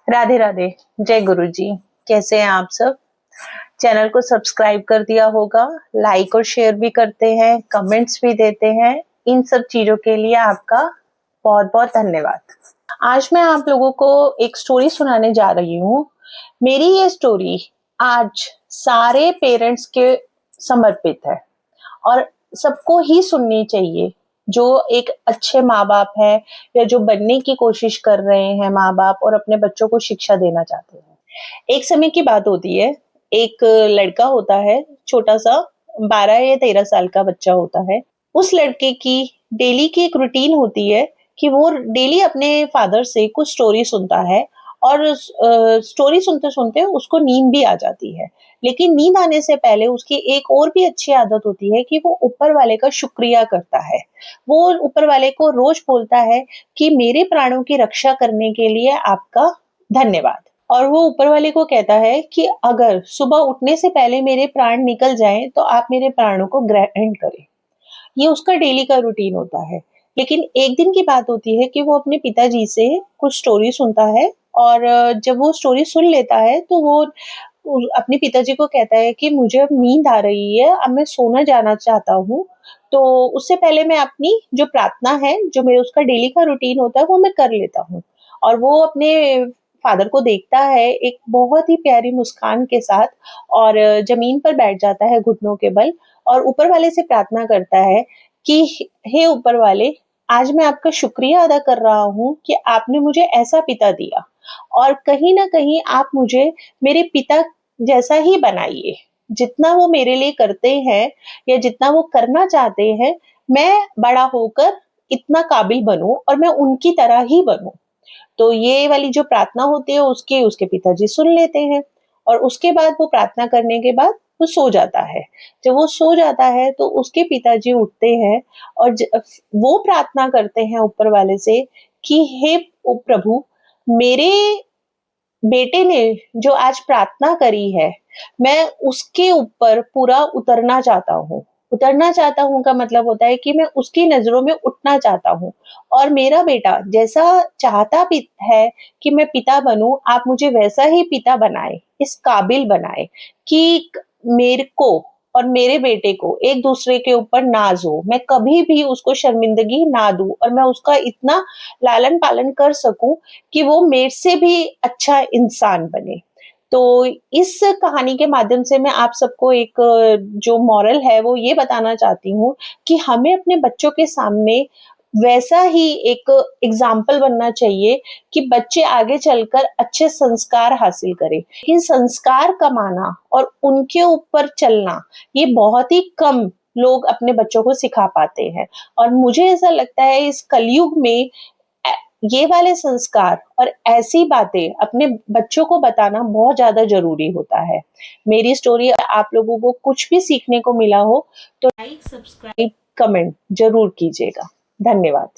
राधे राधे। जय गुरु जी। कैसे हैं आप सब? चैनल को सब्सक्राइब कर दिया होगा, लाइक और शेयर भी करते हैं, कमेंट्स भी देते हैं। इन सब चीजों के लिए आपका बहुत बहुत धन्यवाद। आज मैं आप लोगों को एक स्टोरी सुनाने जा रही हूँ। मेरी ये स्टोरी आज सारे पेरेंट्स के समर्पित है और सबको ही सुननी चाहिए, जो एक अच्छे माँ बाप है या जो बनने की कोशिश कर रहे हैं माँ बाप और अपने बच्चों को शिक्षा देना चाहते हैं। एक समय की बात होती है, एक लड़का होता है, छोटा सा 12 या 13 साल का बच्चा होता है। उस लड़के की डेली की एक रूटीन होती है कि वो डेली अपने फादर से कुछ स्टोरी सुनता है और स्टोरी सुनते सुनते उसको नींद भी आ जाती है। लेकिन नींद आने से पहले उसकी एक और भी अच्छी आदत होती है कि वो ऊपर वाले का शुक्रिया करता है। वो ऊपर वाले को रोज बोलता है कि मेरे प्राणों की रक्षा करने के लिए आपका धन्यवाद। और वो ऊपर वाले को कहता है कि अगर सुबह उठने से पहले मेरे प्राण निकल जाएं तो आप मेरे प्राणों को ग्रहण करें। ये उसका डेली का रूटीन होता है। लेकिन एक दिन की बात होती है कि वो अपने पिताजी से कुछ स्टोरी सुनता है और जब वो स्टोरी सुन लेता है तो वो अपने पिताजी को कहता है कि मुझे अब नींद आ रही है, अब मैं सोना जाना चाहता हूँ। तो उससे पहले मैं अपनी जो प्रार्थना है, जो मेरे उसका डेली का रूटीन होता है, वो मैं कर लेता हूँ। और वो अपने फादर को देखता है एक बहुत ही प्यारी मुस्कान के साथ और जमीन पर बैठ जाता है घुटनों के बल और ऊपर वाले से प्रार्थना करता है कि हे ऊपर वाले, आज मैं आपका शुक्रिया अदा कर रहा हूँ कि आपने मुझे ऐसा पिता दिया और कहीं ना कहीं आप मुझे मेरे पिता जैसा ही बनाइए। जितना वो मेरे लिए करते हैं या जितना वो करना चाहते हैं, मैं बड़ा होकर इतना काबिल बनूं और मैं उनकी तरह ही बनूं। तो ये वाली जो प्रार्थना होती है उसके उसके पिताजी सुन लेते हैं और उसके बाद वो प्रार्थना करने के बाद वो सो जाता है। जब वो सो जाता है तो उसके पिताजी उठते हैं और वो प्रार्थना करते हैं ऊपर वाले से कि हे प्रभु, मेरे बेटे ने जो आज प्रार्थना करी है, मैं उसके ऊपर पूरा उतरना चाहता हूँ। उतरना चाहता हूँ का मतलब होता है कि मैं उसकी नजरों में उठना चाहता हूँ और मेरा बेटा जैसा चाहता है कि मैं पिता बनूं, आप मुझे वैसा ही पिता बनाए, इस काबिल बनाए कि मेरे को और मेरे बेटे को एक दूसरे के ऊपर नाज हो, मैं कभी भी उसको शर्मिंदगी ना दूं और मैं उसका इतना लालन पालन कर सकूं कि वो मेरे से भी अच्छा इंसान बने। तो इस कहानी के माध्यम से मैं आप सबको एक जो मॉरल है वो ये बताना चाहती हूँ कि हमें अपने बच्चों के सामने वैसा ही एक एग्जाम्पल बनना चाहिए कि बच्चे आगे चलकर अच्छे संस्कार हासिल करें। लेकिन संस्कार कमाना और उनके ऊपर चलना ये बहुत ही कम लोग अपने बच्चों को सिखा पाते हैं और मुझे ऐसा लगता है इस कलयुग में ये वाले संस्कार और ऐसी बातें अपने बच्चों को बताना बहुत ज्यादा जरूरी होता है। मेरी स्टोरी आप लोगों को कुछ भी सीखने को मिला हो तो लाइक, सब्सक्राइब, कमेंट जरूर कीजिएगा। धन्यवाद।